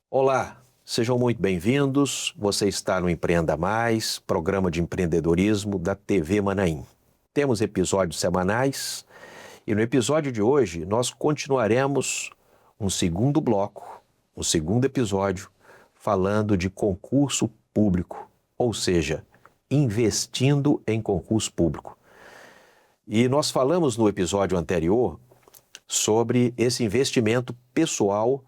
Olá, sejam muito bem-vindos. Você está no Empreenda Mais, programa de empreendedorismo da TV Manaim. Temos episódios semanais e no episódio de hoje nós continuaremos um segundo bloco, um segundo episódio, falando de concurso público, ou seja, investindo em concurso público. E nós falamos no episódio anterior sobre esse investimento pessoal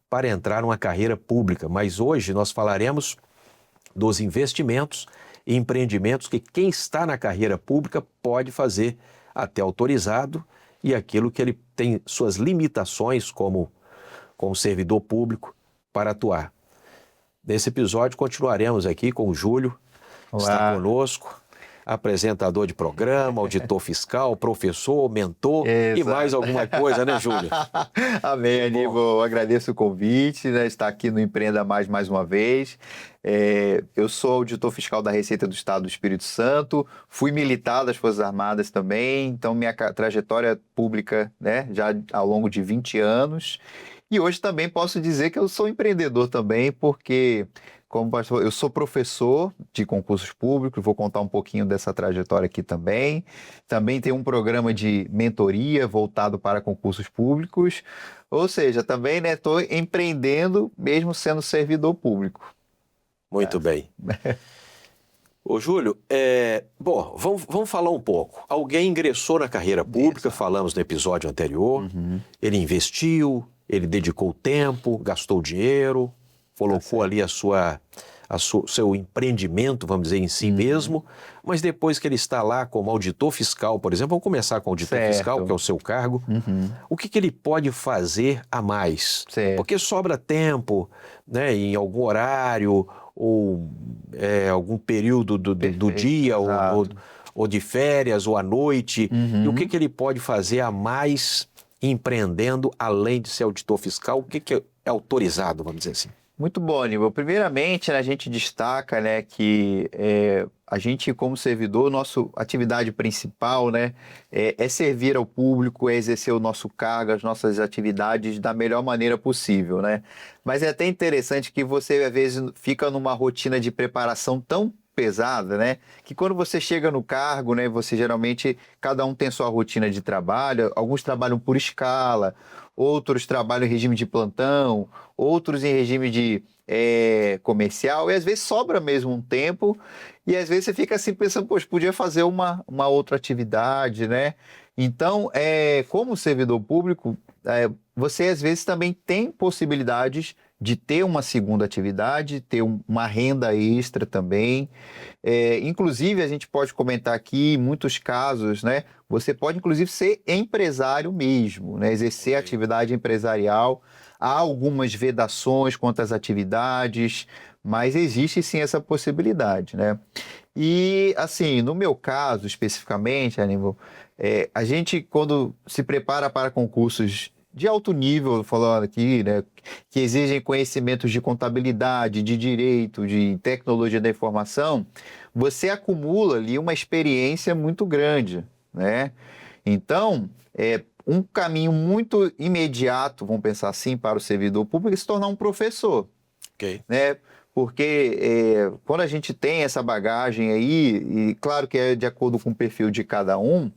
para entrar numa carreira pública, mas hoje nós falaremos dos investimentos e empreendimentos que quem está na carreira pública pode fazer até autorizado e aquilo que ele tem suas limitações como servidor público para atuar. Nesse episódio continuaremos aqui com o Júlio, que está conosco, apresentador de programa, auditor fiscal, professor, mentor. Exato. E mais alguma coisa, né, Júlio? Amém, Aníbal. Eu agradeço o convite, né, estar aqui no Empreenda Mais uma vez. Eu sou auditor fiscal da Receita do Estado do Espírito Santo, fui militar das Forças Armadas também, então minha trajetória pública, né, já ao longo de 20 anos. E hoje também posso dizer que eu sou empreendedor também, porque como pastor, eu sou professor de concursos públicos, vou contar um pouquinho dessa trajetória aqui também. Também tem um programa de mentoria voltado para concursos públicos. Ou seja, também estou empreendendo mesmo sendo servidor público. Muito bem. Ô, Júlio, vamos falar um pouco. Alguém ingressou na carreira pública, falamos no episódio anterior, ele investiu, ele dedicou tempo, gastou dinheiro, colocou ali seu empreendimento, vamos dizer, em si mesmo, mas depois que ele está lá como auditor fiscal, por exemplo, vamos começar com o auditor fiscal, que é o seu cargo, o que ele pode fazer a mais? Porque sobra tempo, né, em algum horário ou algum período do dia ou de férias ou à noite, e o que ele pode fazer a mais empreendendo, além de ser auditor fiscal, o que é autorizado, vamos dizer assim? Muito bom, Aníbal. Primeiramente, a gente destaca, né, que a gente, como servidor, nossa atividade principal, né, é servir ao público, é exercer o nosso cargo, as nossas atividades da melhor maneira possível, né? Mas é até interessante que você, às vezes, fica numa rotina de preparação tão pesada, né, que quando você chega no cargo, né, você geralmente, cada um tem sua rotina de trabalho, alguns trabalham por escala, outros trabalham em regime de plantão, outros em regime de comercial, e às vezes sobra mesmo um tempo, e às vezes você fica assim pensando, poxa, podia fazer uma outra atividade, né? Então, como servidor público, você às vezes também tem possibilidades de ter uma segunda atividade, ter uma renda extra também. Inclusive, a gente pode comentar aqui, em muitos casos, né, você pode inclusive ser empresário mesmo, né, exercer atividade empresarial. Há algumas vedações quanto às atividades, mas existe sim essa possibilidade, né? E, assim, no meu caso especificamente, Aníbal, a gente, quando se prepara para concursos de alto nível, falando aqui, né, que exigem conhecimentos de contabilidade, de direito, de tecnologia da informação, você acumula ali uma experiência muito grande, né? Então, um caminho muito imediato, vamos pensar assim, para o servidor público é se tornar um professor, né? Porque quando a gente tem essa bagagem aí, e claro que é de acordo com o perfil de cada um,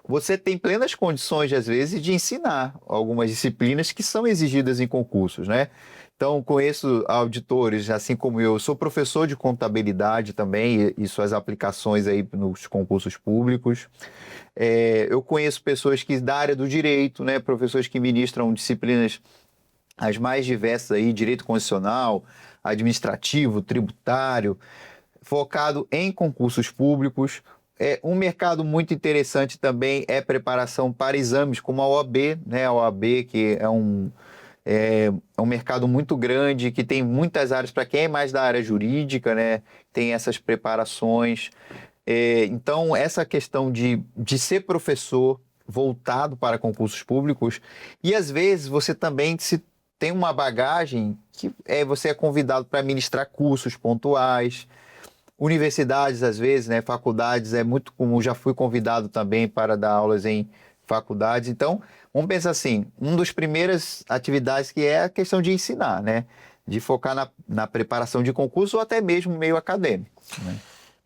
você tem plenas condições, às vezes, de ensinar algumas disciplinas que são exigidas em concursos, né? Então, conheço auditores, assim como eu, sou professor de contabilidade também e suas aplicações aí nos concursos públicos. Eu conheço pessoas da área do direito, né? Professores que ministram disciplinas as mais diversas aí, direito constitucional, administrativo, tributário, focado em concursos públicos. Um mercado muito interessante também é preparação para exames, como a OAB, né? A OAB, que é um mercado muito grande, que tem muitas áreas, para quem é mais da área jurídica, né? Tem essas preparações. Então, essa questão de ser professor voltado para concursos públicos, e às vezes você também tem uma bagagem que você é convidado para ministrar cursos pontuais, Universidades, às vezes, né? Faculdades, é muito comum, já fui convidado também para dar aulas em faculdades. Então, vamos pensar assim, uma das primeiras atividades que é a questão de ensinar, né? De focar na preparação de concurso ou até mesmo meio acadêmico, né?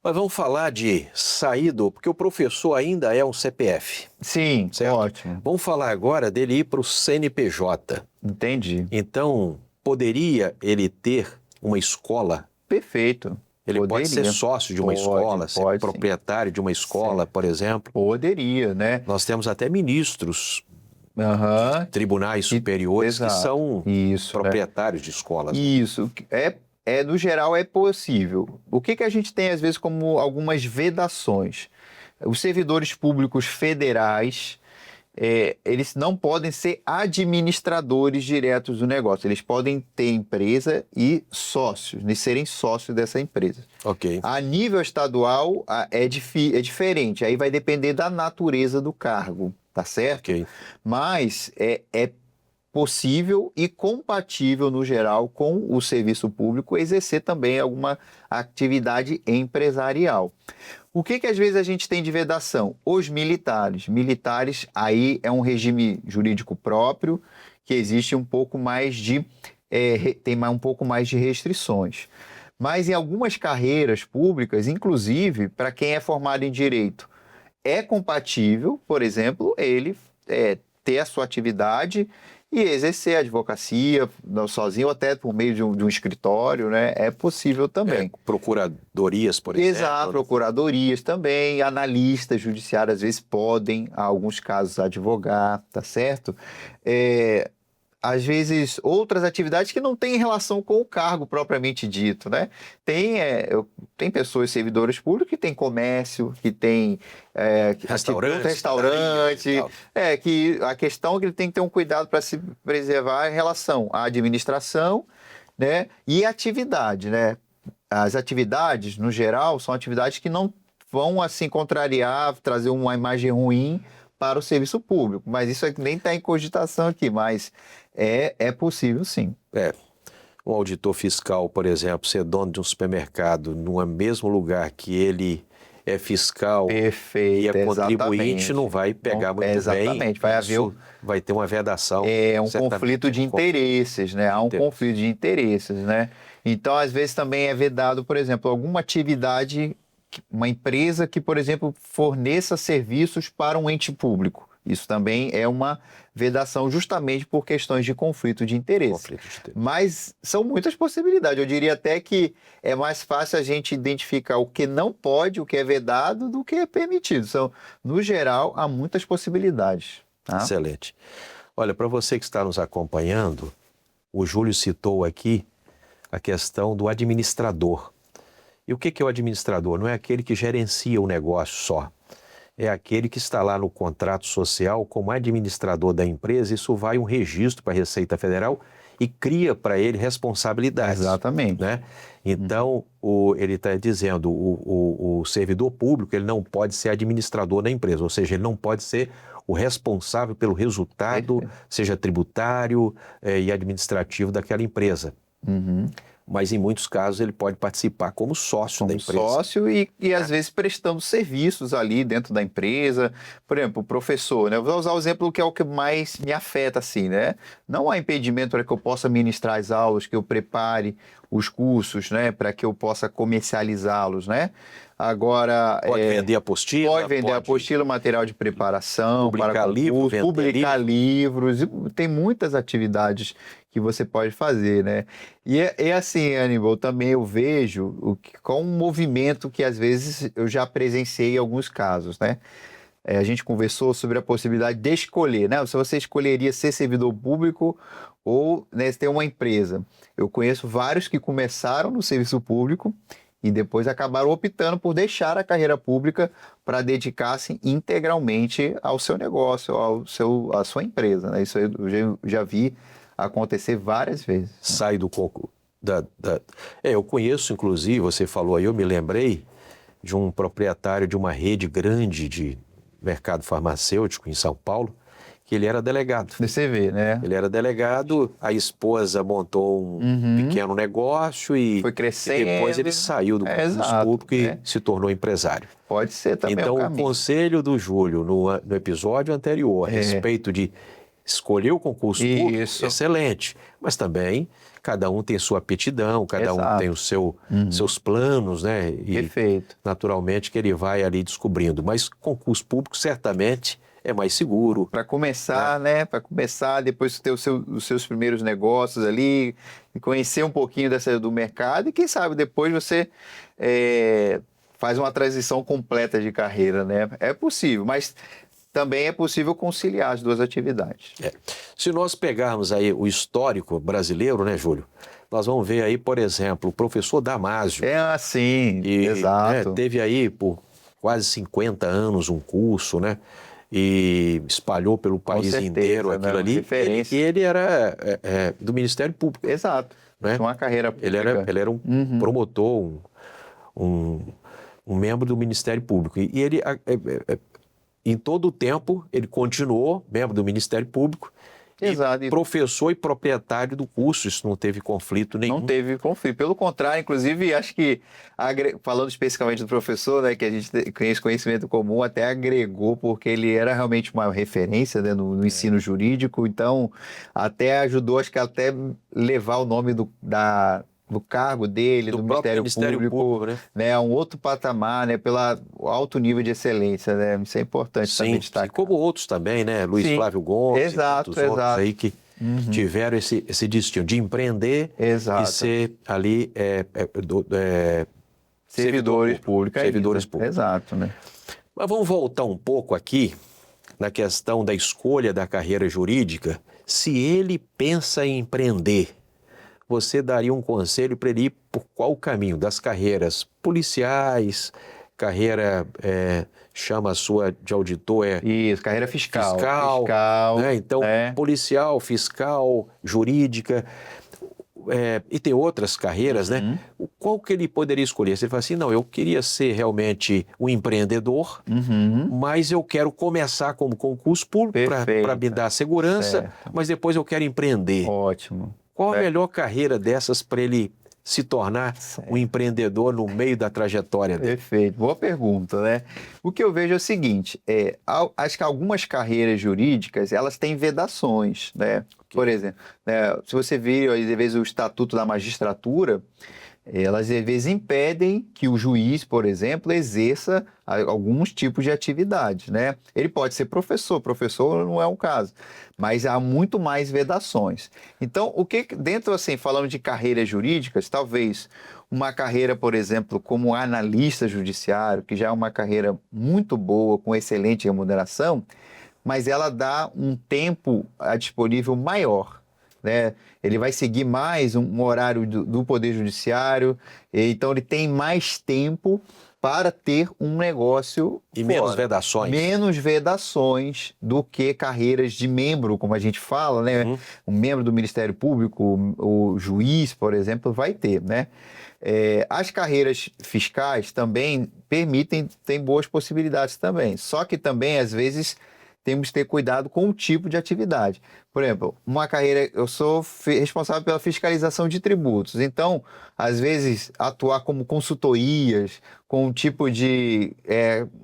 Mas vamos falar de saída, porque o professor ainda é um CPF. Sim, Certo? ótimo. Vamos falar agora dele ir para o CNPJ. Entendi. Então, poderia ele ter uma escola? Perfeito. Ele pode ser Poderia. sócio de uma escola, ser pode, sim. proprietário de uma escola, por exemplo. Poderia, né? Nós temos até ministros Aham. de tribunais superiores que Exato. são Isso, né? proprietários de escolas. Isso, no geral é possível. O que a gente tem às vezes como algumas vedações? Os servidores públicos federais, eles não podem ser administradores diretos do negócio. Eles podem ter empresa e sócios, de serem sócios dessa empresa. Ok. A nível estadual é diferente, aí vai depender da natureza do cargo, tá certo? Ok. Mas é possível e compatível, no geral, com o serviço público, exercer também alguma atividade empresarial. O que às vezes a gente tem de vedação? Os militares. Militares, aí é um regime jurídico próprio, que existe um pouco mais um pouco mais de restrições. Mas em algumas carreiras públicas, inclusive para quem é formado em direito, é compatível, por exemplo, ele ter a sua atividade e exercer a advocacia sozinho, ou até por meio de um escritório, né? É possível também. Procuradorias, por exemplo. Exato, procuradorias também, analistas judiciários às vezes podem, em alguns casos, advogar, tá certo? Às vezes, outras atividades que não têm relação com o cargo propriamente dito, né? Tem pessoas, servidores públicos, que têm comércio, que têm restaurante, que a questão é que ele tem que ter um cuidado para se preservar em relação à administração, né? E atividade, né? As atividades, no geral, são atividades que não vão, assim, contrariar, trazer uma imagem ruim para o serviço público, mas isso nem está em cogitação aqui, mas é possível sim. Um auditor fiscal, por exemplo, ser dono de um supermercado no mesmo lugar que ele é fiscal. Perfeito, e é contribuinte, exatamente. não vai pegar muito exatamente, bem. Vai ter uma vedação. Conflito de interesses, né? Há um conflito de interesses, né? Então, às vezes também é vedado, por exemplo, alguma atividade, uma empresa que, por exemplo, forneça serviços para um ente público. Isso também é uma vedação justamente por questões de conflito de interesse. Mas são muitas possibilidades. Eu diria até que é mais fácil a gente identificar o que não pode, o que é vedado, do que é permitido. No geral, há muitas possibilidades. Tá? Excelente. Olha, para você que está nos acompanhando, o Júlio citou aqui a questão do administrador. E o que é o administrador? Não é aquele que gerencia o negócio só. É aquele que está lá no contrato social como administrador da empresa. Isso vai um registro para a Receita Federal e cria para ele responsabilidades. Exatamente. Né? Então, ele está dizendo, o servidor público, ele não pode ser administrador da empresa, ou seja, ele não pode ser o responsável pelo resultado, seja tributário e administrativo daquela empresa. Uhum. Mas em muitos casos ele pode participar como sócio da empresa. Sócio e às vezes prestando serviços ali dentro da empresa. Por exemplo, o professor, né? Eu vou usar o exemplo que é o que mais me afeta, assim, né? Não há impedimento para que eu possa ministrar as aulas, que eu prepare os cursos, né? Para que eu possa comercializá-los, né? Agora... Pode vender apostila. Pode vender apostila, material de preparação, publicar livros, publicar livros. Tem muitas atividades que você pode fazer, né? E assim, Aníbal, também eu vejo com um movimento que às vezes eu já presenciei em alguns casos, né? A gente conversou sobre a possibilidade de escolher, né? Se você escolheria ser servidor público ou, né, ter uma empresa. Eu conheço vários que começaram no serviço público e depois acabaram optando por deixar a carreira pública para dedicar-se integralmente ao seu negócio, à sua empresa, né? Isso eu já vi acontecer várias vezes. Sai do concurso. Eu conheço, inclusive, você falou aí, eu me lembrei de um proprietário de uma rede grande de mercado farmacêutico em São Paulo, que ele era delegado. Você vê, né? Ele era delegado, a esposa montou um pequeno negócio e Foi crescendo. depois ele saiu do concurso exato, público né? e se tornou empresário. Pode ser também Então, o o caminho. conselho do Júlio no episódio anterior, a respeito de escolher o concurso público, Isso. excelente. Mas também, cada um tem sua aptidão, cada um Exato. tem seus planos, né? E, Perfeito. naturalmente, que ele vai ali descobrindo. Mas concurso público, certamente, é mais seguro. Para começar, né? Para começar, depois ter os seus primeiros negócios ali, conhecer um pouquinho do mercado e quem sabe depois você faz uma transição completa de carreira, né? É possível, mas também é possível conciliar as duas atividades. Se nós pegarmos aí o histórico brasileiro, né, Júlio? Nós vamos ver aí, por exemplo, o professor Damásio. É assim, exato. Teve aí por quase 50 anos um curso, né? E espalhou pelo país inteiro aquilo ali. Referência. E ele era do Ministério Público. Exato. Né? Tinha uma carreira pública. Ele era um promotor, um membro do Ministério Público. E ele, em todo o tempo, ele continuou membro do Ministério Público. Exato. E professor e proprietário do curso, isso não teve conflito nenhum. Não teve conflito, pelo contrário, inclusive acho que, falando especificamente do professor, né, que a gente tem esse conhecimento comum, até agregou, porque ele era realmente uma referência, né, no ensino jurídico, então até ajudou, acho que até levar o nome do cargo dele, do Ministério Público, né, a um outro patamar, né, pelo alto nível de excelência, né, isso é importante também destacar. E como outros também, né, Luiz Flávio Gomes, exato, outros aí que tiveram esse destino de empreender e ser ali servidores públicos. Servidores públicos. Exato, né? Mas vamos voltar um pouco aqui na questão da escolha da carreira jurídica. Se ele pensa em empreender, você daria um conselho para ele ir por qual caminho? Das carreiras policiais, carreira, chama a sua de auditor, Isso, carreira fiscal. Né? Então, policial, fiscal, jurídica, e tem outras carreiras, né? Qual que ele poderia escolher? Se ele fala assim, não, eu queria ser realmente um empreendedor, mas eu quero começar como concurso público para me dar segurança, mas depois eu quero empreender. Ótimo. Qual a melhor carreira dessas para ele se tornar um empreendedor no meio da trajetória dele? Perfeito, boa pergunta, né? O que eu vejo é o seguinte, acho que algumas carreiras jurídicas, elas têm vedações, né? Por exemplo, né, se você vir, às vezes, o Estatuto da Magistratura, elas, às vezes, impedem que o juiz, por exemplo, exerça alguns tipos de atividades, né? Ele pode ser professor não é um caso, mas há muito mais vedações. Então, dentro, assim, falando de carreiras jurídicas, talvez uma carreira, por exemplo, como analista judiciário, que já é uma carreira muito boa, com excelente remuneração, mas ela dá um tempo disponível maior, né? Ele vai seguir mais um horário do Poder Judiciário, então ele tem mais tempo para ter um negócio e menos vedações. Menos vedações do que carreiras de membro, como a gente fala, né? Um membro do Ministério Público, o juiz, por exemplo, vai ter, né? As carreiras fiscais também têm boas possibilidades também, só que também, às vezes, temos que ter cuidado com o tipo de atividade. Por exemplo, uma carreira, eu sou responsável pela fiscalização de tributos, então, às vezes, atuar como consultorias, com um tipo de...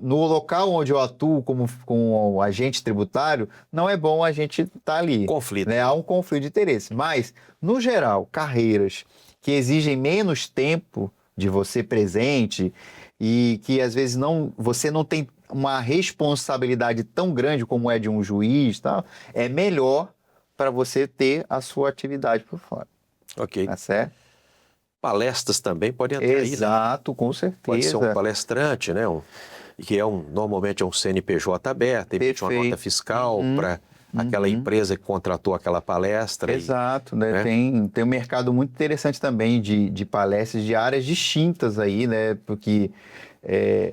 no local onde eu atuo como agente tributário, não é bom a gente estar ali. Conflito. Né? Há um conflito de interesse. Mas, no geral, carreiras que exigem menos tempo de você presente e que, às vezes, você não tem uma responsabilidade tão grande como é de um juiz, tá? É melhor para você ter a sua atividade por fora. Ok. Tá certo? Palestras também podem entrar aí, né? Exato, com certeza. Pode ser um palestrante, né? Que normalmente é um CNPJ aberto, emite uma nota fiscal para aquela empresa que contratou aquela palestra. Exato, né? Tem um mercado muito interessante também de palestras de áreas distintas aí, né? Porque...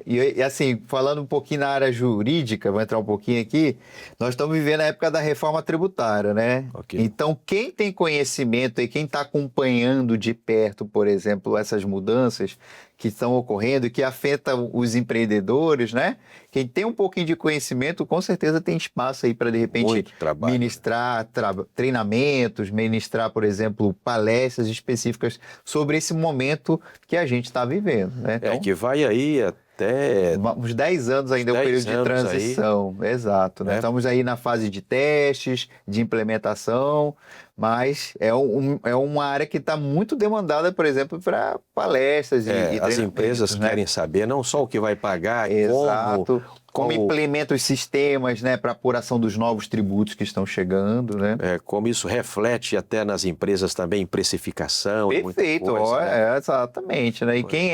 E assim, falando um pouquinho na área jurídica, vou entrar um pouquinho aqui, nós estamos vivendo a época da reforma tributária, né? Okay. Então, quem tem conhecimento e quem está acompanhando de perto, por exemplo, essas mudanças que estão ocorrendo e que afetam os empreendedores, né? Quem tem um pouquinho de conhecimento, com certeza tem espaço aí para, de repente, Muito trabalho, ministrar treinamentos, ministrar, por exemplo, palestras específicas sobre esse momento que a gente está vivendo, né? Então, que vai aí até uns 10 anos ainda é o período de transição, exato, né? Estamos aí na fase de testes, de implementação, mas é uma área que está muito demandada, por exemplo, para palestras e as empresas querem saber não só o que vai pagar, exato, como implementa os sistemas, né, para apuração dos novos tributos que estão chegando, né? Como isso reflete até nas empresas também em precificação. Perfeito, coisa, né? Exatamente, né? E quem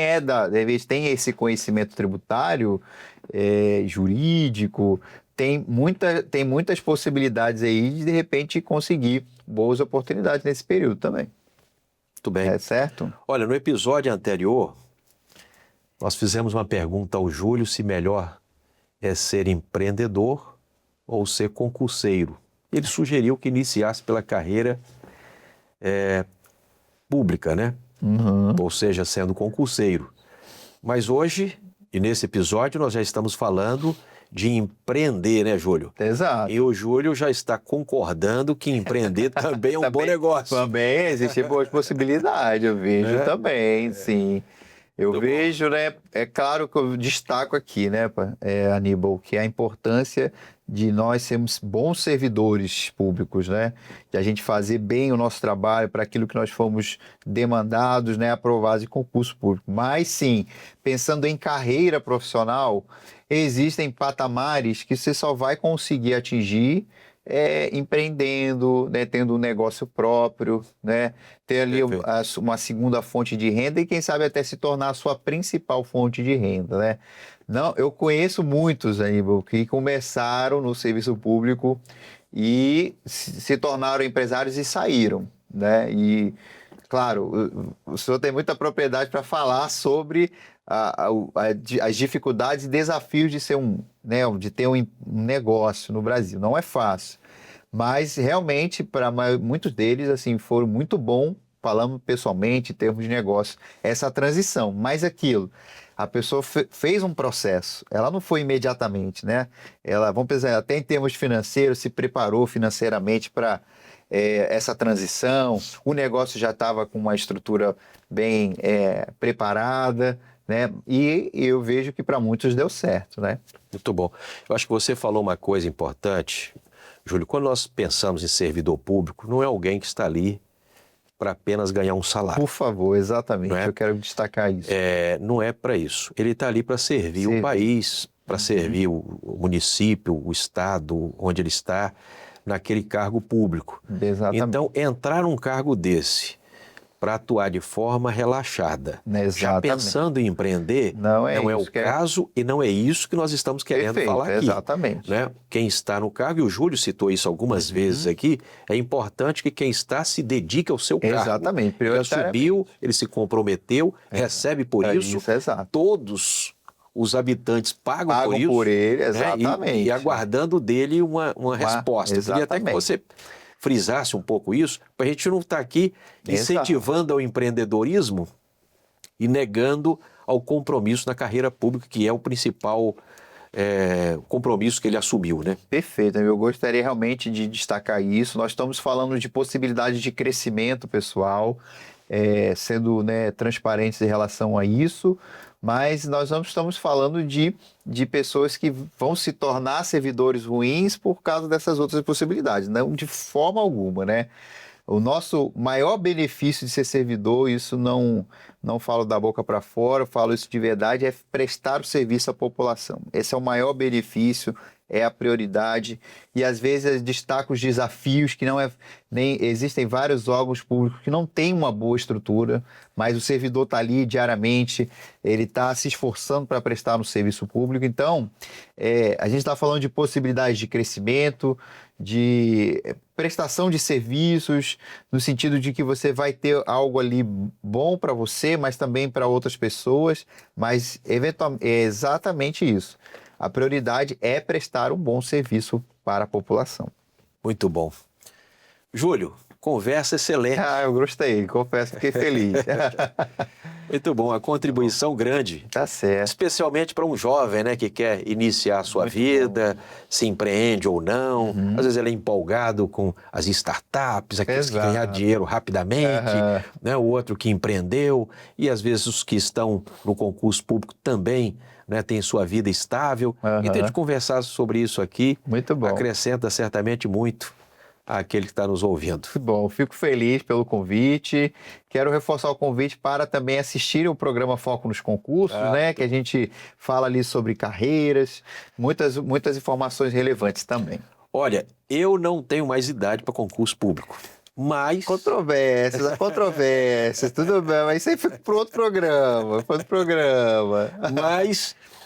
tem esse conhecimento tributário, jurídico, tem muitas possibilidades aí de repente conseguir boas oportunidades nesse período também. Muito bem. É certo? Olha, no episódio anterior, nós fizemos uma pergunta ao Júlio se melhor é ser empreendedor ou ser concurseiro. Ele sugeriu que iniciasse pela carreira pública, né? Uhum. Ou seja, sendo concurseiro. Mas hoje, e nesse episódio, nós já estamos falando de empreender, né, Júlio? Exato. E o Júlio já está concordando que empreender também é um bom negócio. Também existem boas possibilidades, eu vejo também, sim. Eu vejo, né? É claro que eu destaco aqui, né, Aníbal, que a importância de nós sermos bons servidores públicos, né? De a gente fazer bem o nosso trabalho para aquilo que nós fomos demandados, né? Aprovados em concurso público. Mas sim, pensando em carreira profissional, existem patamares que você só vai conseguir atingir empreendendo, né, tendo um negócio próprio, né, ter ali uma segunda fonte de renda e quem sabe até se tornar a sua principal fonte de renda, né? Não, eu conheço muitos, Aníbal, que começaram no serviço público e se tornaram empresários e saíram, né? E claro, o senhor tem muita propriedade para falar sobre as dificuldades e desafios de ser de ter um negócio no Brasil. Não é fácil, mas realmente para muitos deles assim foram muito bom, falando pessoalmente em termos de negócio, essa transição. Mas a pessoa fez um processo, ela não foi imediatamente, né? Vamos pensar, até em termos financeiros, se preparou financeiramente para essa transição, o negócio já estava com uma estrutura bem preparada, né? E eu vejo que para muitos deu certo, né? Muito bom. Eu acho que você falou uma coisa importante, Júlio. Quando nós pensamos em servidor público, não é alguém que está ali para apenas ganhar um salário. Por favor, exatamente. Eu quero destacar isso. Não é para isso. Ele está ali para servir o país, para servir o município, o estado onde ele está, naquele cargo público. Exatamente. Então, entrar num cargo desse para atuar de forma relaxada, já pensando em empreender, não é o caso e não é isso que nós estamos querendo falar aqui. Exatamente. Né? Quem está no cargo, e o Júlio citou isso algumas vezes aqui, é importante que quem está se dedique ao seu cargo. Exatamente. Ele subiu, ele se comprometeu, recebe por isso. Todos os habitantes pagam por isso. Por ele, exatamente. Né? E aguardando dele uma resposta. Eu queria até que você frisasse um pouco isso, para a gente não estar aqui incentivando ao empreendedorismo e negando ao compromisso na carreira pública, que é o principal compromisso que ele assumiu, né? Perfeito, eu gostaria realmente de destacar isso. Nós estamos falando de possibilidades de crescimento pessoal, sendo transparentes em relação a isso, mas nós não estamos falando de pessoas que vão se tornar servidores ruins por causa dessas outras possibilidades, não de forma alguma, né? O nosso maior benefício de ser servidor, isso não falo da boca para fora, falo isso de verdade, é prestar o serviço à população. Esse é o maior benefício, é a prioridade, e às vezes destaco os desafios que existem vários órgãos públicos que não têm uma boa estrutura, mas o servidor está ali diariamente, ele está se esforçando para prestar no serviço público. Então, a gente está falando de possibilidades de crescimento, de prestação de serviços, no sentido de que você vai ter algo ali bom para você, mas também para outras pessoas, mas eventualmente é exatamente isso. A prioridade é prestar um bom serviço para a população. Muito bom. Júlio, conversa excelente. Eu gostei, confesso que fiquei feliz. Muito bom, a contribuição grande. Tá certo. Especialmente para um jovem, né, que quer iniciar a sua Muito vida, se empreende ou não. Às vezes ele é empolgado com as startups, aqueles que ganhar dinheiro rapidamente, né, o outro que empreendeu, e às vezes os que estão no concurso público também, né, têm sua vida estável. Então, a gente conversar sobre isso aqui Muito bom. acrescenta certamente muito àquele que está nos ouvindo. Muito bom, fico feliz pelo convite. Quero reforçar o convite para também assistirem o programa Foco nos Concursos, né? Que a gente fala ali sobre carreiras, muitas informações relevantes também. Olha, eu não tenho mais idade para concurso público, mas... Controvérsias, tudo bem, mas isso aí foi para outro programa,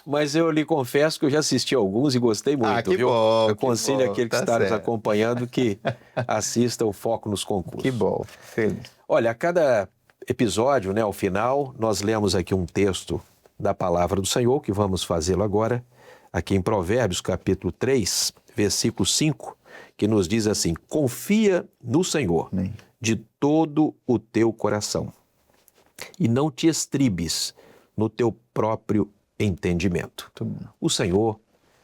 Mas eu lhe confesso que eu já assisti alguns e gostei muito, que viu? bom, eu aconselho aquele que tá está nos certo. acompanhando que assista o Foco nos Concursos. Que bom, feliz. Olha, a cada episódio, né, ao final, nós lemos aqui um texto da Palavra do Senhor, que vamos fazê-lo agora, aqui em Provérbios, capítulo 3, versículo 5, que nos diz assim: confia no Senhor de todo o teu coração e não te estribes no teu próprio entendimento. O Senhor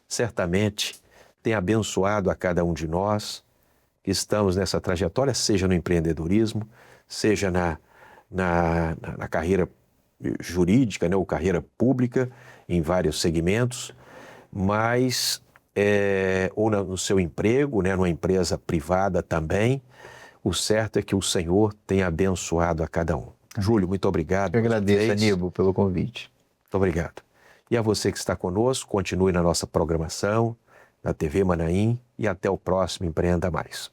certamente tem abençoado a cada um de nós que estamos nessa trajetória, seja no empreendedorismo, seja na carreira jurídica, né, ou carreira pública, em vários segmentos, mas ou no seu emprego, né, numa empresa privada também. O certo é que o Senhor tem abençoado a cada um. Júlio, muito obrigado. Eu agradeço, Aníbal, pelo convite. Muito obrigado. E a você que está conosco, continue na nossa programação, na TV Manaim, e até o próximo Empreenda Mais.